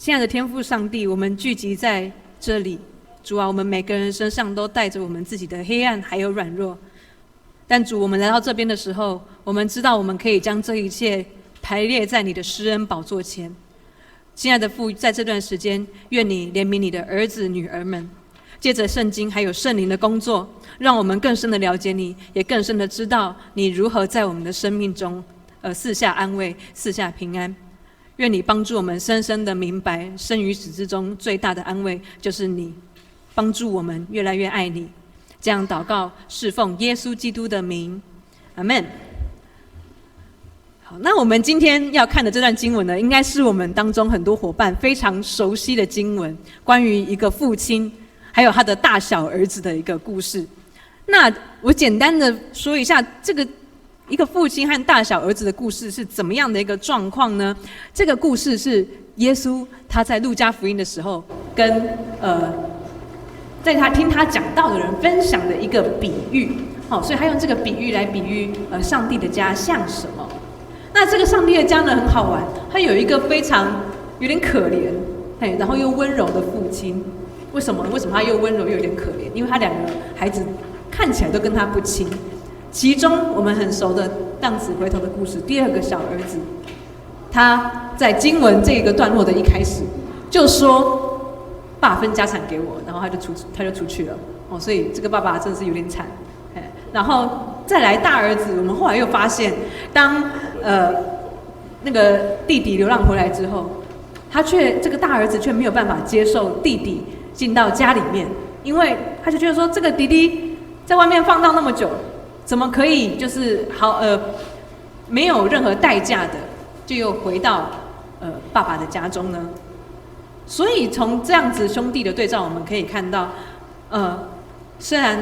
亲爱的天父上帝，我们聚集在这里，主啊，我们每个人身上都带着我们自己的黑暗还有软弱，但主，我们来到这边的时候，我们知道我们可以将这一切排列在你的施恩宝座前。亲爱的父，在这段时间，愿你怜悯你的儿子女儿们，借着圣经还有圣灵的工作，让我们更深的了解你，也更深的知道你如何在我们的生命中赐下安慰，赐下平安。愿你帮助我们深深的明白，生与死之中最大的安慰就是你，帮助我们越来越爱你。这样祷告，侍奉耶稣基督的名，阿们。好，那我们今天要看的这段经文呢，应该是我们当中很多伙伴非常熟悉的经文，关于一个父亲还有他的大小儿子的一个故事。那我简单的说一下这个一个父亲和大小儿子的故事是怎么样的一个状况呢？这个故事是耶稣他在路加福音的时候跟在他听他讲道的人分享的一个比喻。好，所以他用这个比喻来比喻上帝的家像什么。那这个上帝的家呢很好玩，他有一个非常有点可怜，然后又温柔的父亲。为什么他又温柔又有点可怜？因为他两个孩子看起来都跟他不亲。其中我们很熟的浪子回头的故事，第二个小儿子，他在经文这个段落的一开始就说：“爸分家产给我。”然后他就出去了。所以这个爸爸真的是有点惨。然后再来大儿子，我们后来又发现，当那个弟弟流浪回来之后，这个大儿子却没有办法接受弟弟进到家里面，因为他就觉得说，这个弟弟在外面放荡那么久，怎么可以就是没有任何代价的就又回到爸爸的家中呢？所以从这样子兄弟的对照，我们可以看到，虽然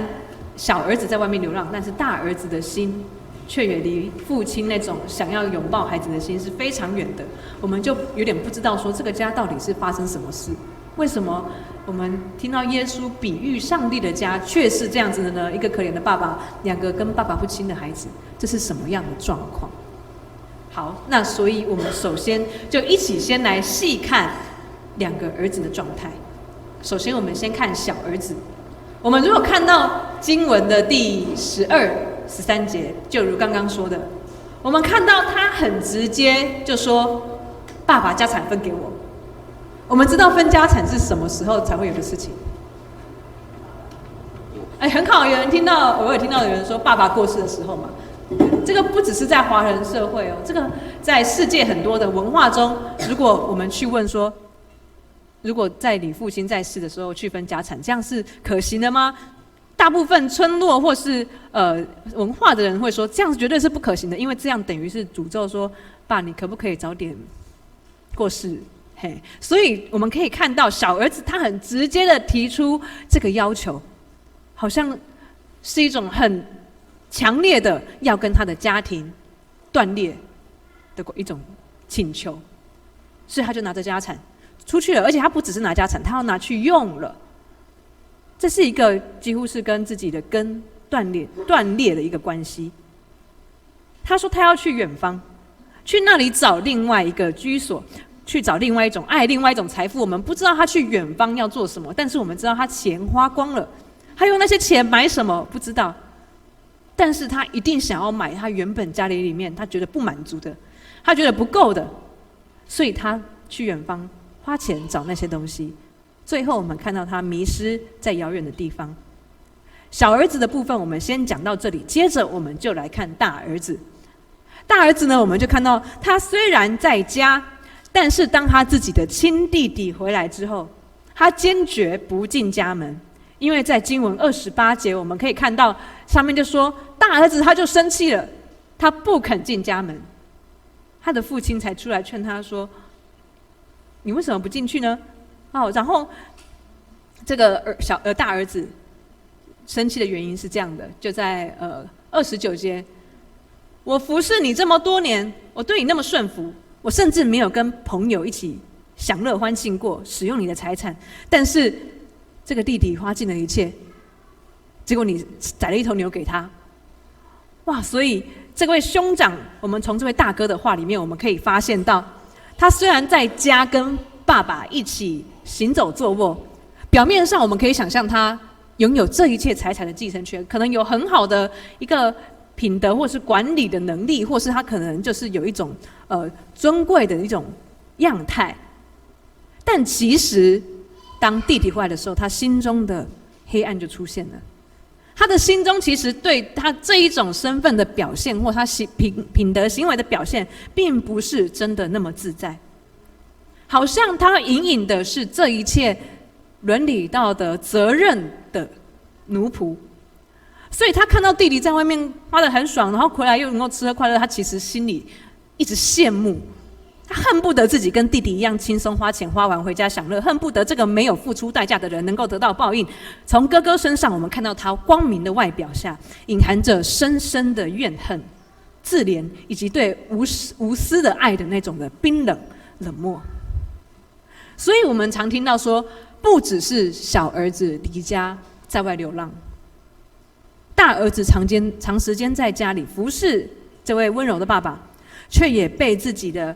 小儿子在外面流浪，但是大儿子的心却远离父亲那种想要拥抱孩子的心是非常远的。我们就有点不知道说这个家到底是发生什么事，为什么我们听到耶稣比喻上帝的家却是这样子的呢？一个可怜的爸爸，两个跟爸爸不亲的孩子，这是什么样的状况？好，那所以我们首先就一起先来细看两个儿子的状态。首先我们先看小儿子，我们如果看到经文的第12、13节，就如刚刚说的，我们看到他很直接就说：“爸爸家产分给我。”我们知道分家产是什么时候才会有的事情？很好，有人听到，我有听到有人说爸爸过世的时候嘛。这个不只是在华人社会哦，这个在世界很多的文化中，如果我们去问说，如果在你父亲在世的时候去分家产，这样是可行的吗？大部分村落或是文化的人会说，这样绝对是不可行的，因为这样等于是诅咒说，爸，你可不可以早点过世？所以我们可以看到小儿子他很直接的提出这个要求，好像是一种很强烈的要跟他的家庭断裂的一种请求，所以他就拿着家产出去了，而且他不只是拿家产，他要拿去用了。这是一个几乎是跟自己的根断裂的一个关系。他说他要去远方，去那里找另外一个居所，去找另外一种爱，另外一种财富。我们不知道他去远方要做什么，但是我们知道他钱花光了，他用那些钱买什么不知道，但是他一定想要买他原本家里面他觉得不满足的，他觉得不够的，所以他去远方花钱找那些东西。最后我们看到他迷失在遥远的地方。小儿子的部分我们先讲到这里，接着我们就来看大儿子。大儿子呢，我们就看到他虽然在家，但是当他自己的亲弟弟回来之后，他坚决不进家门。因为在经文28节我们可以看到上面就说，大儿子他就生气了，他不肯进家门。他的父亲才出来劝他说，你为什么不进去呢？然后这个大儿子生气的原因是这样的，就在29节，我服侍你这么多年，我对你那么顺服，我甚至没有跟朋友一起享乐欢庆过，使用你的财产，但是这个弟弟花尽了一切，结果你宰了一头牛给他。哇！所以这位兄长，我们从这位大哥的话里面，我们可以发现到，他虽然在家跟爸爸一起行走坐卧。表面上我们可以想象他拥有这一切财产的继承权，可能有很好的一个品德或是管理的能力，或是他可能就是有一种尊贵的一种样态。但其实当弟弟回来的时候，他心中的黑暗就出现了。他的心中其实对他这一种身份的表现，或他品德行为的表现，并不是真的那么自在，好像他隐隐的是这一切伦理道德责任的奴仆。所以他看到弟弟在外面花得很爽，然后回来又能够吃喝快乐，他其实心里一直羡慕，他恨不得自己跟弟弟一样轻松花钱花完回家享乐，恨不得这个没有付出代价的人能够得到报应。从哥哥身上，我们看到他光明的外表下，隐含着深深的怨恨、自怜，以及对无私的爱的那种的冰冷冷漠。所以我们常听到说，不只是小儿子离家在外流浪，大儿子长时间在家里服侍这位温柔的爸爸，却也被自己的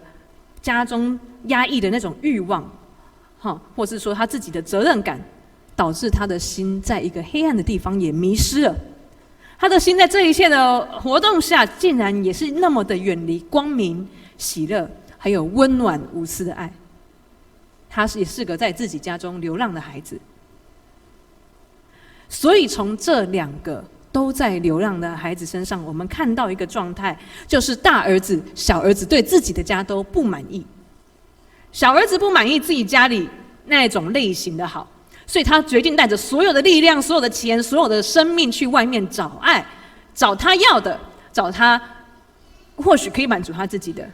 家中压抑的那种欲望，或是说他自己的责任感，导致他的心在一个黑暗的地方也迷失了。他的心在这一切的活动下，竟然也是那么的远离光明、喜乐，还有温暖无私的爱。他也是个在自己家中流浪的孩子。所以从这两个都在流浪的孩子身上，我们看到一个状态，就是大儿子、小儿子对自己的家都不满意。小儿子不满意自己家里那种类型的好，所以他决定带着所有的力量、所有的钱、所有的生命去外面找爱，找他要的，找他或许可以满足他自己的。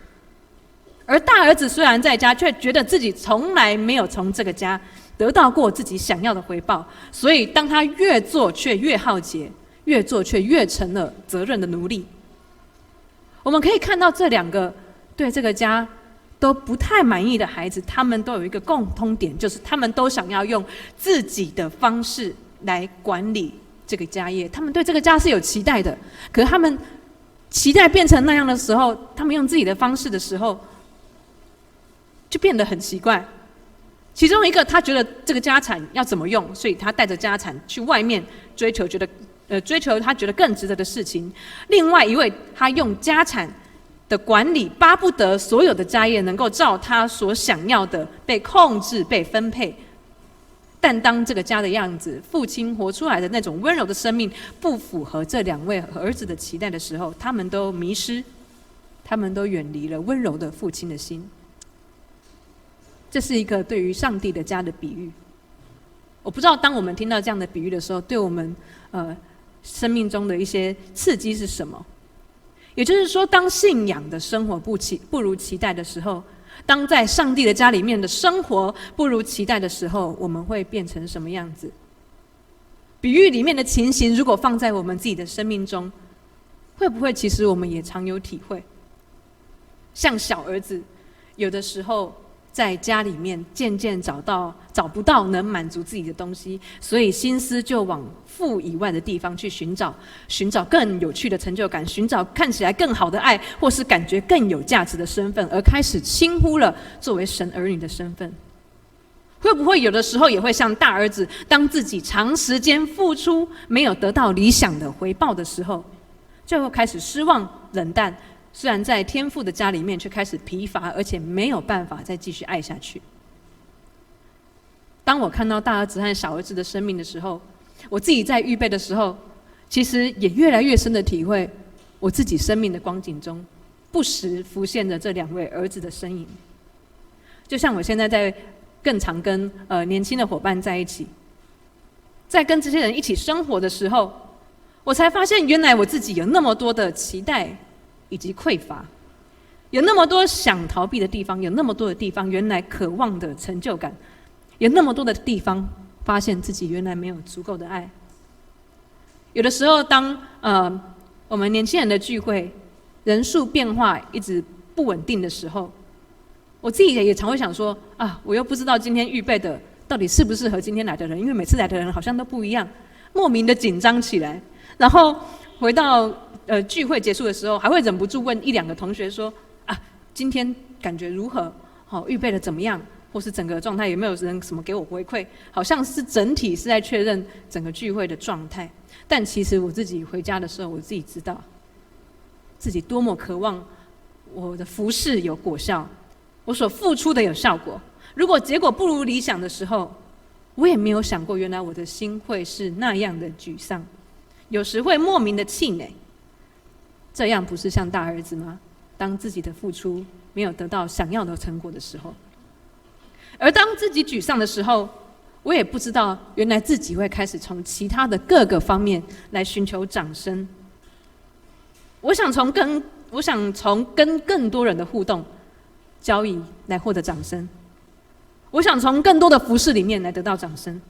而大儿子虽然在家，却觉得自己从来没有从这个家得到过自己想要的回报，所以当他越做却越耗竭，越做却越成了责任的奴隶。我们可以看到这两个对这个家都不太满意的孩子，他们都有一个共通点，就是他们都想要用自己的方式来管理这个家业。他们对这个家是有期待的，可是他们期待变成那样的时候，他们用自己的方式的时候，就变得很奇怪。其中一个，他觉得这个家产要怎么用，所以他带着家产去外面追求他觉得更值得的事情。另外一位，他用家产的管理，巴不得所有的家业能够照他所想要的被控制、被分配。但当这个家的样子，父亲活出来的那种温柔的生命，不符合这两位儿子的期待的时候，他们都迷失，他们都远离了温柔的父亲的心。这是一个对于上帝的家的比喻。我不知道当我们听到这样的比喻的时候，对我们生命中的一些刺激是什么。也就是说，当信仰的生活不如期待的时候，当在上帝的家里面的生活不如期待的时候，我们会变成什么样子？比喻里面的情形，如果放在我们自己的生命中，会不会其实我们也常有体会？像小儿子，有的时候在家里面渐渐找不到能满足自己的东西，所以心思就往父以外的地方去寻找更有趣的成就感，寻找看起来更好的爱，或是感觉更有价值的身份，而开始轻忽了作为神儿女的身份。会不会有的时候也会像大儿子，当自己长时间付出没有得到理想的回报的时候，就会开始失望冷淡，虽然在天父的家里面，却开始疲乏，而且没有办法再继续爱下去。当我看到大儿子和小儿子的生命的时候，我自己在预备的时候，其实也越来越深的体会，我自己生命的光景中，不时浮现着这两位儿子的身影。就像我现在在更常跟年轻的伙伴在一起，在跟这些人一起生活的时候，我才发现原来我自己有那么多的期待以及匮乏，有那么多想逃避的地方，有那么多的地方原来渴望的成就感，有那么多的地方发现自己原来没有足够的爱。有的时候当我们年轻人的聚会人数变化一直不稳定的时候，我自己也常会想说啊，我又不知道今天预备的到底适不适合今天来的人，因为每次来的人好像都不一样，莫名的紧张起来。然后回到聚会结束的时候，还会忍不住问一两个同学说啊，今天感觉如何？预备的怎么样？或是整个状态有没有人什么给我回馈，好像是整体是在确认整个聚会的状态。但其实我自己回家的时候，我自己知道自己多么渴望我的服事有果效，我所付出的有效果。如果结果不如理想的时候，我也没有想过原来我的心会是那样的沮丧，有时会莫名的气馁。这样不是像大儿子吗？当自己的付出没有得到想要的成果的时候，而当自己沮丧的时候，我也不知道原来自己会开始从其他的各个方面来寻求掌声。我想从跟更多人的互动交易来获得掌声，我想从更多的服事里面来得到掌声。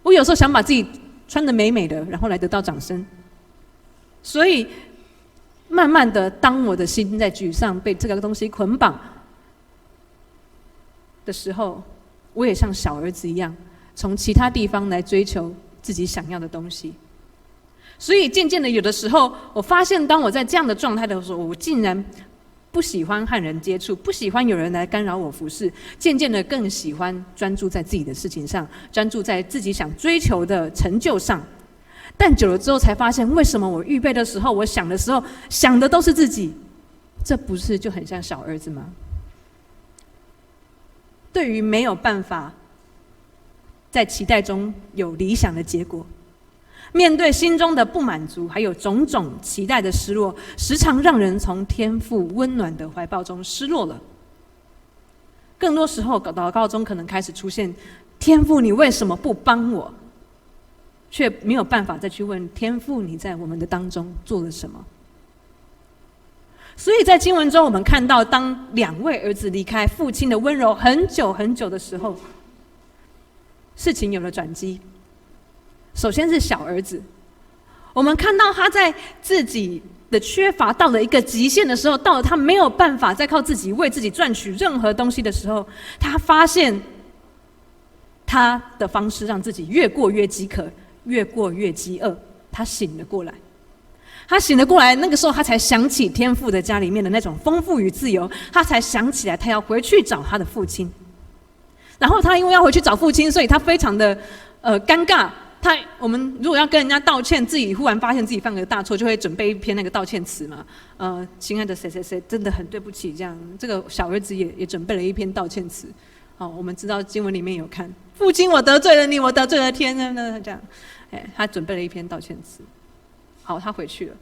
我有时候想把自己穿得美美的，然后来得到掌声。所以慢慢的，当我的心在沮丧被这个东西捆绑的时候，我也像小儿子一样，从其他地方来追求自己想要的东西。所以渐渐的，有的时候我发现，当我在这样的状态的时候，我竟然不喜欢和人接触，不喜欢有人来干扰我服事，渐渐的更喜欢专注在自己的事情上，专注在自己想追求的成就上。但久了之后才发现，为什么我预备的时候，我想的时候，想的都是自己？这不是就很像小儿子吗？对于没有办法在期待中有理想的结果，面对心中的不满足，还有种种期待的失落，时常让人从天父温暖的怀抱中失落了。更多时候，祷告中可能开始出现：天父，你为什么不帮我？却没有办法再去问天父，你在我们的当中做了什么？所以在经文中，我们看到，当两位儿子离开父亲的温柔很久很久的时候，事情有了转机。首先是小儿子，我们看到他在自己的缺乏到了一个极限的时候，到了他没有办法再靠自己为自己赚取任何东西的时候，他发现他的方式让自己越过越饥渴，越过越饥饿。他醒了过来，那个时候他才想起天父的家里面的那种丰富与自由，他才想起来他要回去找他的父亲。然后他因为要回去找父亲，所以他非常的尴尬。我们如果要跟人家道歉，自己忽然发现自己犯了大错，就会准备一篇那个道歉词嘛。亲爱的谁谁谁，真的很对不起，这样。这个小儿子也准备了一篇道歉词。我们知道经文里面有看，父亲，我得罪了你，我得罪了天，这样。他准备了一篇道歉词。好，他回去了。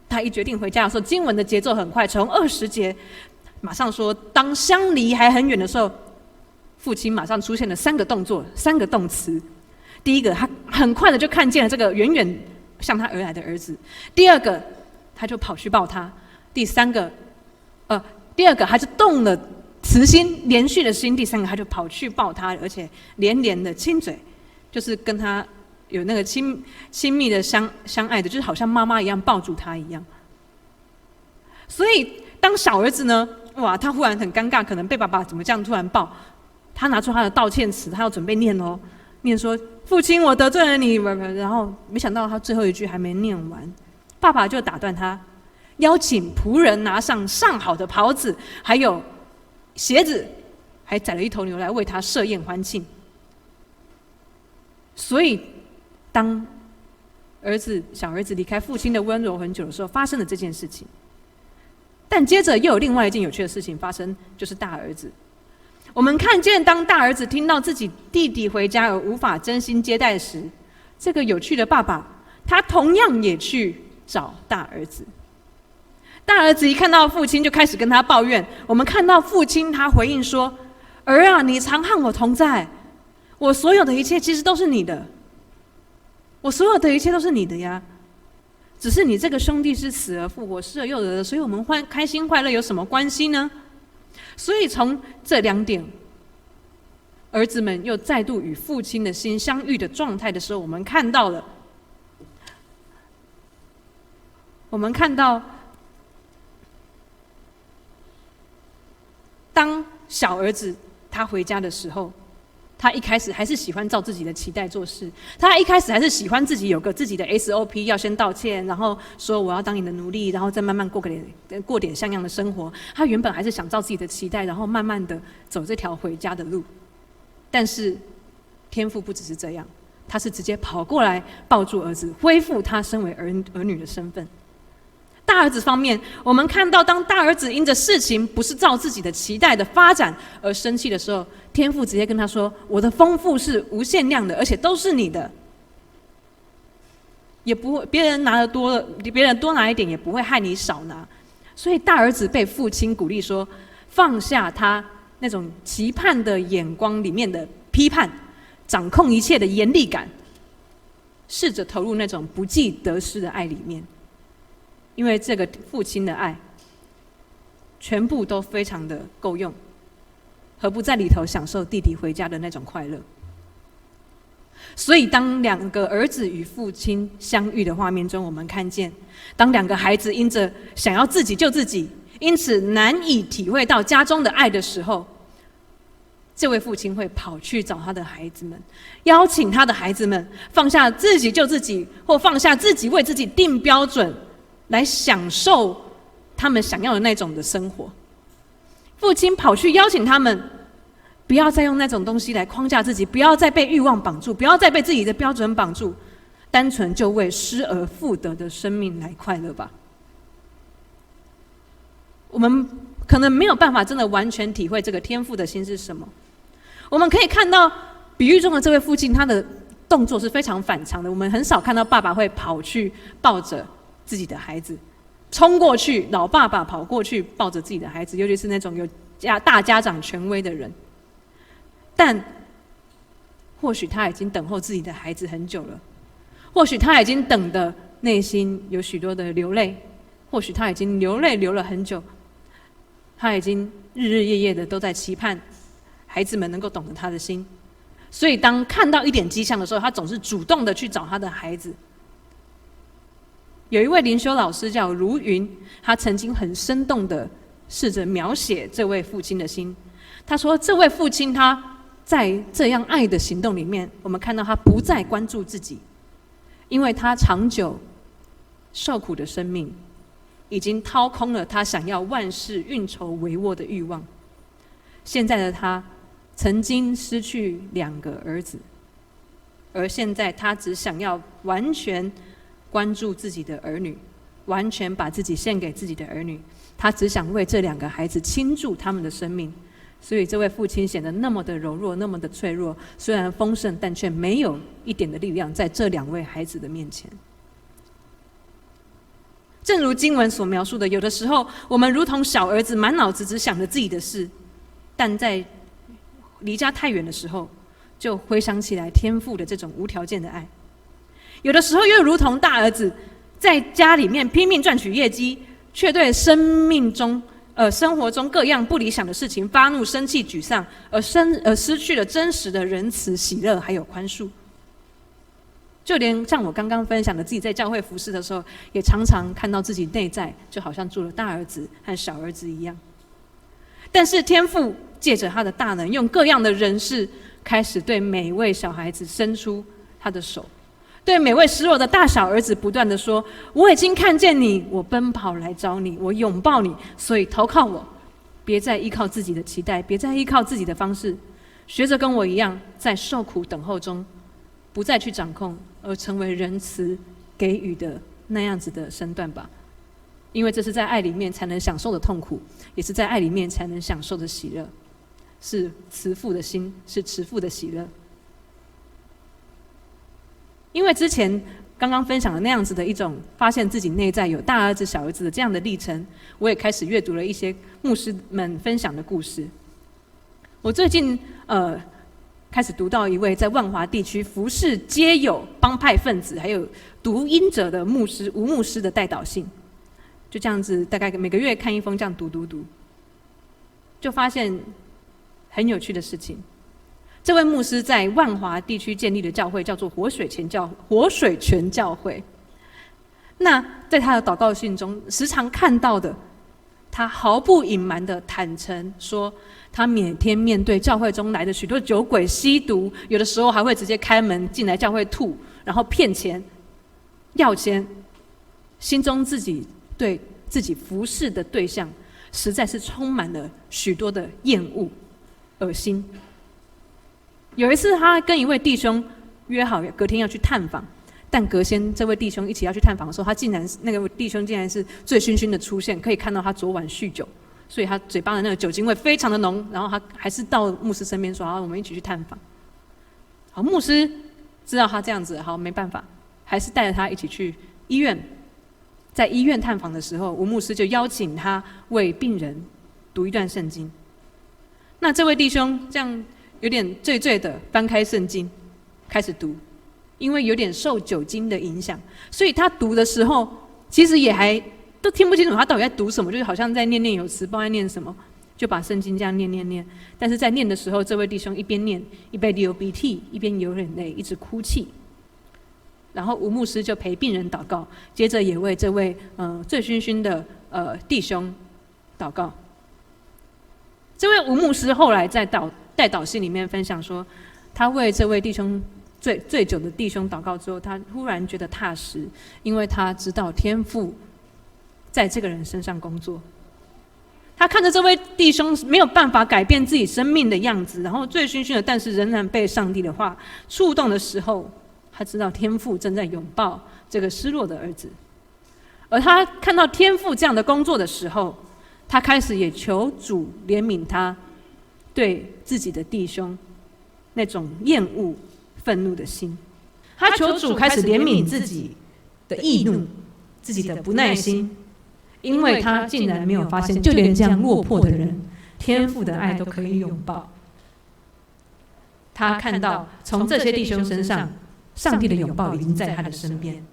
他一决定回家的时候，经文的节奏很快，从20节马上说，当相离还很远的时候，父亲马上出现了3个动作，3个动词。第一个，他很快的就看见了这个远远向他而来的儿子；第二个，他就跑去抱他；第二个，他就动了慈心，连续的心；第3个，他就跑去抱他，而且连连的亲嘴，就是跟他有那个亲密的相爱的，就是好像妈妈一样抱住他一样。所以当小儿子呢，他忽然很尴尬，可能被爸爸怎么这样突然抱，他拿出他的道歉词，他要准备念哦。念说，父亲，我得罪了你，然后没想到他最后一句还没念完，爸爸就打断他，邀请仆人拿上上好的袍子，还有鞋子，还宰了一头牛来为他设宴欢庆。所以，当小儿子离开父亲的温柔很久的时候，发生了这件事情。但接着又有另外一件有趣的事情发生，就是大儿子。我们看见，当大儿子听到自己弟弟回家而无法真心接待时，这个有趣的爸爸，他同样也去找大儿子。大儿子一看到父亲，就开始跟他抱怨。我们看到父亲他回应说：“儿啊，你常和我同在，我所有的一切其实都是你的，我所有的一切都是你的呀。只是你这个兄弟是死而复活，失而又得的，所以我们开心快乐有什么关系呢？”所以从这2点，儿子们又再度与父亲的心相遇的状态的时候，我们看到，当小儿子他回家的时候，他一开始还是喜欢照自己的期待做事，他一开始还是喜欢自己有个自己的 SOP， 要先道歉，然后说我要当你的奴隶，然后再慢慢过点像样的生活。他原本还是想照自己的期待，然后慢慢的走这条回家的路。但是天父不只是这样，他是直接跑过来抱住儿子，恢复他身为儿女的身份。大儿子方面，我们看到当大儿子因着事情不是照自己的期待的发展而生气的时候，天父直接跟他说：我的丰富是无限量的，而且都是你的，也不会别人拿的多了，别人多拿一点也不会害你少拿。所以大儿子被父亲鼓励说，放下他那种期盼的眼光里面的批判，掌控一切的严厉感，试着投入那种不计得失的爱里面。因为这个父亲的爱全部都非常的够用，何不在里头享受弟弟回家的那种快乐？所以当两个儿子与父亲相遇的画面中，我们看见当两个孩子因着想要自己救自己，因此难以体会到家中的爱的时候，这位父亲会跑去找他的孩子们，邀请他的孩子们放下自己救自己，或放下自己为自己定标准，来享受他们想要的那种的生活。父亲跑去邀请他们，不要再用那种东西来框架自己，不要再被欲望绑住，不要再被自己的标准绑住，单纯就为失而复得的生命来快乐吧。我们可能没有办法真的完全体会这个天父的心是什么。我们可以看到比喻中的这位父亲，他的动作是非常反常的。我们很少看到爸爸会跑去抱着自己的孩子，冲过去，老爸爸跑过去抱着自己的孩子，尤其是那种有大家长权威的人。但或许他已经等候自己的孩子很久了，或许他已经等的内心有许多的流泪，或许他已经流泪流了很久，他已经日日夜夜的都在期盼孩子们能够懂得他的心。所以当看到一点迹象的时候，他总是主动的去找他的孩子。有一位灵修老师叫如云，他曾经很生动的试着描写这位父亲的心。他说，这位父亲他在这样爱的行动里面，我们看到他不再关注自己，因为他长久受苦的生命已经掏空了他想要万事运筹帷幄的欲望。现在的他曾经失去2个儿子，而现在他只想要完全关注自己的儿女，完全把自己献给自己的儿女。他只想为这2个孩子倾注他们的生命。所以这位父亲显得那么的柔弱，那么的脆弱，虽然丰盛，但却没有一点的力量在这2位孩子的面前。正如经文所描述的，有的时候我们如同小儿子，满脑子只想着自己的事，但在离家太远的时候，就回想起来天父的这种无条件的爱。有的时候又如同大儿子，在家里面拼命赚取业绩，却对生活中各样不理想的事情发怒、生气、沮丧，而失去了真实的仁慈、喜乐还有宽恕。就连像我刚刚分享的，自己在教会服事的时候，也常常看到自己内在就好像住了大儿子和小儿子一样。但是天父借着他的大能，用各样的人事，开始对每位小孩子伸出他的手，对每位失落的大小儿子不断的说，我已经看见你，我奔跑来找你，我拥抱你，所以投靠我，别再依靠自己的期待，别再依靠自己的方式，学着跟我一样，在受苦等候中不再去掌控，而成为仁慈给予的那样子的身段吧。因为这是在爱里面才能享受的痛苦，也是在爱里面才能享受的喜乐，是慈父的心，是慈父的喜乐。因为之前刚刚分享的那样子的一种发现自己内在有大儿子小儿子的这样的历程，我也开始阅读了一些牧师们分享的故事。我最近开始读到一位在万华地区服侍皆有帮派分子还有毒瘾者的牧师吴牧师的代祷信，就这样子大概每个月看一封，这样读，就发现很有趣的事情。这位牧师在万华地区建立的教会叫做活水泉教会。那在他的祷告信中，时常看到的，他毫不隐瞒的坦诚说，他每天面对教会中来的许多酒鬼、吸毒，有的时候还会直接开门进来教会吐，然后骗钱、要钱，心中自己对自己服侍的对象，实在是充满了许多的厌恶、恶心。有一次，他跟一位弟兄约好隔天要去探访，但隔天这位弟兄一起要去探访的时候，那个弟兄竟然是醉醺醺的出现，可以看到他昨晚酗酒，所以他嘴巴的那个酒精味非常的浓。然后他还是到牧师身边说：“好，我们一起去探访。”好，牧师知道他这样子，好，没办法，还是带着他一起去医院。在医院探访的时候，吴牧师就邀请他为病人读一段圣经。那这位弟兄这样有点醉醉的翻开圣经开始读，因为有点受酒精的影响，所以他读的时候其实也还都听不清楚他到底在读什么，就是好像在念念有词，不知道在念什么，就把圣经这样念。但是在念的时候，这位弟兄一边念一边流鼻涕，一边流眼泪，一直哭泣。然后吴牧师就陪病人祷告，接着也为这位醉醺醺的弟兄祷告。这位吴牧师后来在代祷信里面分享说，他为这位弟兄醉酒的弟兄祷告之后，他忽然觉得踏实，因为他知道天父在这个人身上工作。他看着这位弟兄没有办法改变自己生命的样子，然后醉醺醺的，但是仍然被上帝的话触动的时候，他知道天父正在拥抱这个失落的儿子。而他看到天父这样的工作的时候，他开始也求主怜悯他对自己的弟兄那种厌恶、愤怒的心。他求主开始怜悯自己的易怒、自己的不耐心，因为他竟然没有发现，就连这样落魄的人，天父的爱都可以拥抱。他看到从这些弟兄身上，上帝的拥抱已经在他的身边，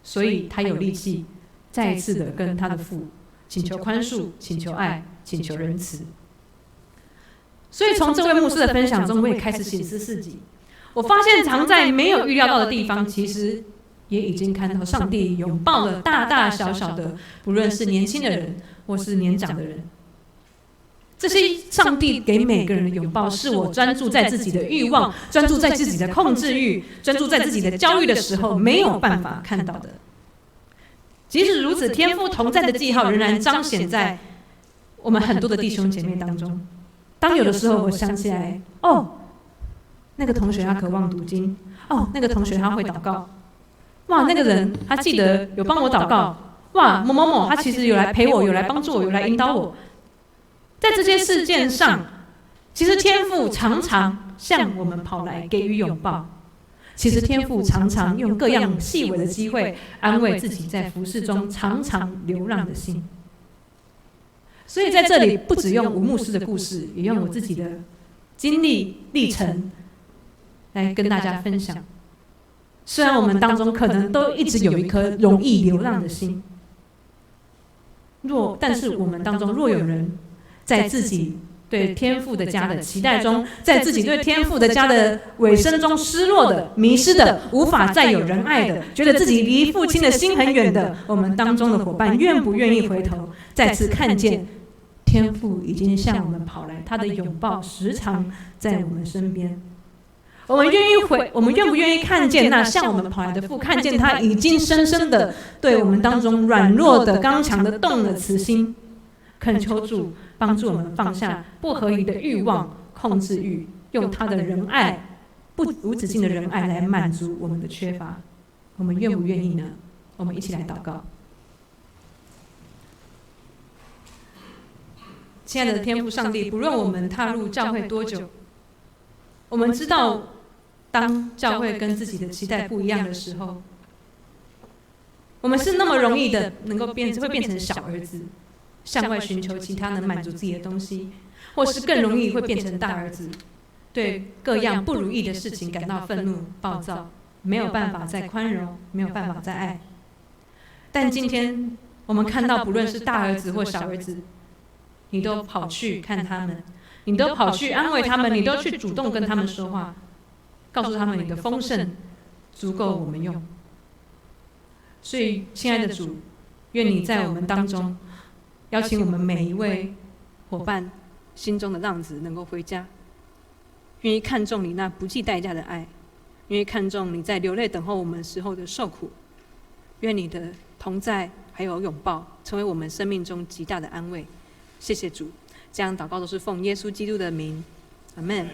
所以他有力气再一次的跟他的父请求宽恕、请求爱、请求仁慈。所以从这位牧师的分享中，我也开始省思自己。我发现藏在没有预料到的地方，其实也已经看到上帝拥抱了大大小小的，不论是年轻的人或是年长的人。这些上帝给每个人的拥抱，是我专注在自己的欲望、专注在自己的控制欲、专注在自己的焦虑的时候没有办法看到的。即使如此，天父同在的记号仍然彰显在我们很多的弟兄姐妹当中。当有的时候我想起来，那个同学他渴望读经，那个同学他会祷告，哇，那个人他记得有帮我祷告，哇，某某某他其实有来陪我，有来帮助我，有来引导我。在这些事件上，其实天父常常向我们跑来给予拥抱。其实天父常常用各样细微的机会安慰自己在服事中常常流浪的心。所以在这里不只用吴牧师的故事，也用我自己的经历历程来跟大家分享。虽然我们当中可能都一直有一颗容易流浪的心，但是我们当中若有人在自己对天父的家的期待中，在自己对天父的家的尾声中失落的、迷失的、无法再有人爱的，觉得自己离父亲的心很远的，我们当中的伙伴愿不愿意回头，再次看见天父已经向我们跑来，他的拥抱时常在我们身边。我们愿不愿意看见那向我们跑来的父，看见他已经深深的对我们当中软弱的、刚强的动了慈心，恳求主帮助我们放下不合宜的欲望、控制欲，用他的仁爱、无止境的仁爱来满足我们的缺乏。我们愿不愿意呢？我们一起来祷告。亲爱的天父上帝，不论我们踏入教会多久，我们知道当教会跟自己的期待不一样的时候，我们是那么容易的能够会变成小儿子，向外寻求其他能满足自己的东西，或是更容易会变成大儿子，对各样不如意的事情感到愤怒、暴躁，没有办法再宽容，没有办法再爱。但今天我们看到，不论是大儿子或小儿子，你都跑去看他们，你都跑去安慰他们，你都去主动跟他们说话，告诉他们你的丰盛足够我们用。所以，亲爱的主，愿你在我们当中邀请我们每一位伙伴心中的浪子能够回家，愿意看重你那不计代价的爱，愿意看重你在流泪等候我们时候的受苦。愿你的同在还有拥抱成为我们生命中极大的安慰。谢谢主，这样祷告都是奉耶稣基督的名，阿们。